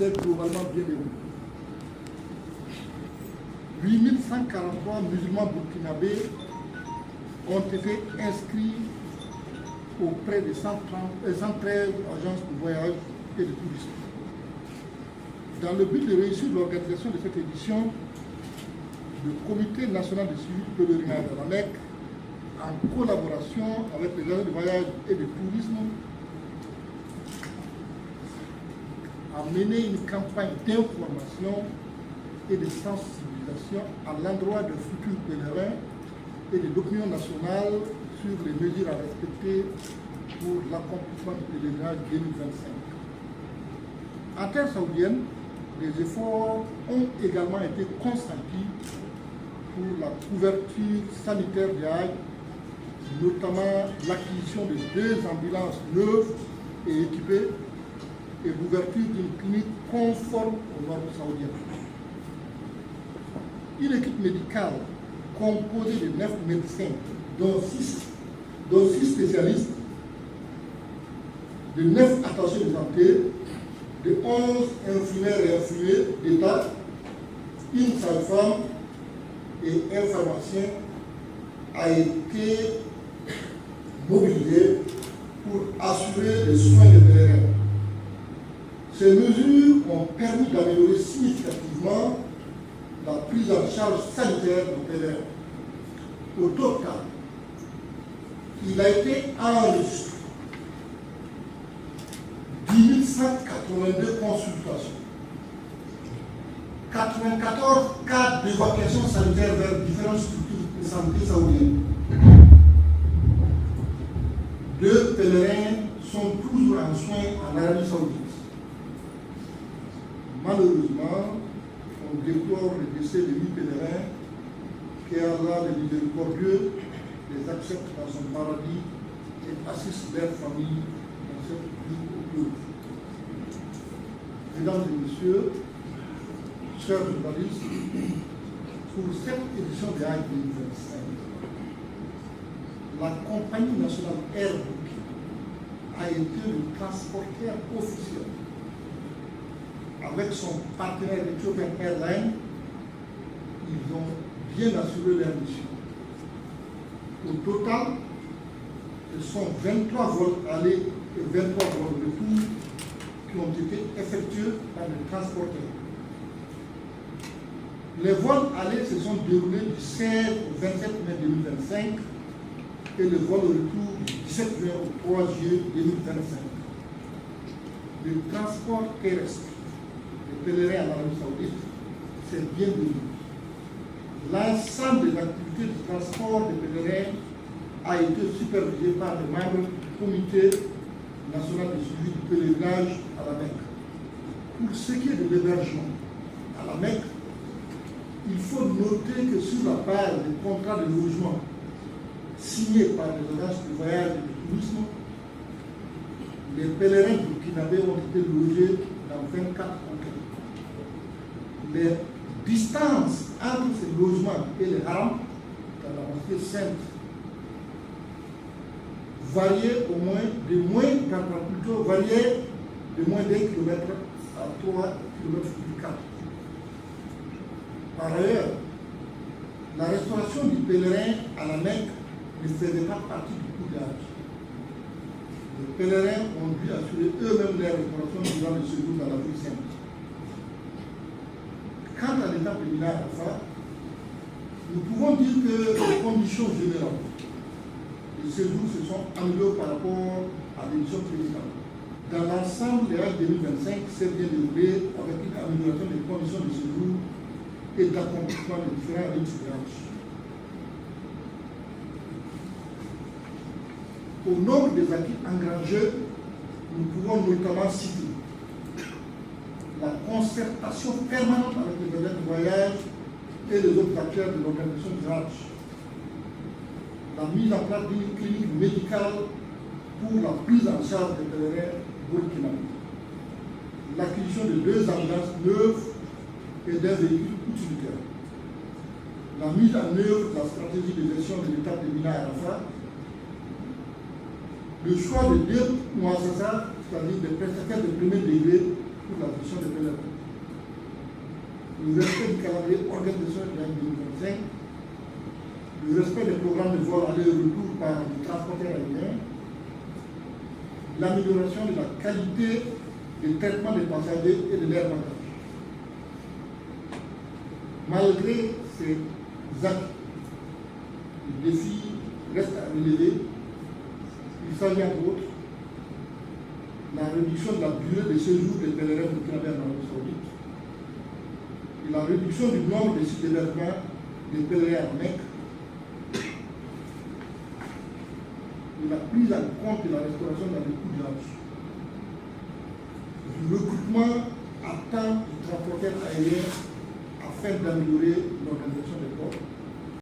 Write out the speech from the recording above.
s'est globalement bien déroulé. 8143 musulmans burkinabés ont été inscrits auprès de 113 agences de voyage et de tourisme. Dans le but de réussir l'organisation de cette édition, le Comité national de suivi du pèlerinage à la Mecque, en collaboration avec les agences de voyage et de tourisme, a mené une campagne d'information et de sensibilisation à l'endroit des futurs pèlerins et de l'opinion nationale sur les mesures à respecter pour l'accomplissement du pèlerinage 2025. En terre saoudienne, des efforts ont également été consentis pour la couverture sanitaire des Hajj, notamment l'acquisition de 2 ambulances neuves et équipées et l'ouverture d'une clinique conforme aux normes saoudiennes. Une équipe médicale composée de 9 médecins, dont 6 spécialistes, de 9 attachés de santé, de 11 infirmières et infirmiers d'État, une sage-femme et un pharmacien a été mobilisé pour assurer les soins des pèlerins. Ces mesures ont permis d'améliorer significativement la prise en charge sanitaire des pèlerins. Au total, il a été enregistré 10 182 consultations, 94 cas d'évacuation sanitaire vers différentes structures de santé saoudiennes. 2 pèlerins sont toujours en soins en Arabie Saoudite. Malheureusement, on déplore le décès de 8 pèlerins, qu'Allah le miséricordieux les accepte dans son paradis et assiste leur famille dans cette vie occulte. Mesdames et messieurs, chers journalistes, pour cette édition de Hajj 2025, la compagnie nationale Air Burkina a été le transporteur officiel. Avec son partenaire Ethiopian Airlines, ils ont bien assuré leur mission. Au total, ce sont 23 vols allés et 23 vols retour qui ont été effectués par les transporteurs. Les vols allés se sont déroulés du 16 au 27 mai 2025 et le vol retour du 17 juin au 3 juillet 2025. Le transport terrestre des pèlerins en Arabie Saoudite s'est bien déroulé. L'ensemble des activités de transport des pèlerins a été supervisé par les membres du Comité national de suivi du pèlerinage à la Mecque. Pour ce qui est de l'hébergement à la Mecque, il faut noter que sur la base des contrats de logement signés par les agences de voyage et de tourisme, les pèlerins burkinabés ont été logés dans 24 hôtels. Les distances entre ces logements et les harams, dans la mosquée sainte, variaient de moins d'1 kilomètre à 3 km du cap. Par ailleurs, la restauration du pèlerin à la Mecque ne faisait pas partie du coût de Hajj. Les pèlerins ont dû assurer eux-mêmes leur restauration durant le séjour dans la ville sainte. Quant à l'étape de Mina Arafat, nous pouvons dire que les conditions générales de séjour se sont améliorées par rapport à l'édition précédente. Dans l'ensemble, les Hajj 2025 s'est bien déroulé avec une amélioration des conditions de séjour et d'accomplissement de différents rites de Hajj. Au nombre des acquis engrangés, nous pouvons notamment citer la concertation permanente avec les agences de voyage et les autres acteurs de l'organisation du Hajj, la mise en place d'une clinique médicale pour la prise en charge des pèlerins burkinabés, l'acquisition de 2 ambulances neuves et d'un véhicule utilitaire, la mise en œuvre de la stratégie de gestion de l'étape de Mina Arafat, le choix de 2 muassasa, c'est-à-dire des prestataires de premier degré pour la gestion des pèlerins. Le respect du calendrier organisation de l'année 2025, le respect des programmes de vol aller-retour par les transporteurs aériens, l'amélioration de la qualité du traitement des passagers et de leurs bagages. Malgré ces actes, le défi reste à relever. Il s'agit entre autres la réduction de la durée de séjour des pèlerins burkinabés en Arabie Saoudite et la réduction du nombre de sites d'hébergement des pèlerins en Mecque et la prise en compte de la restauration dans les coûts de l'âge, du recrutement à temps du transporteur aérien afin d'améliorer l'organisation des ports,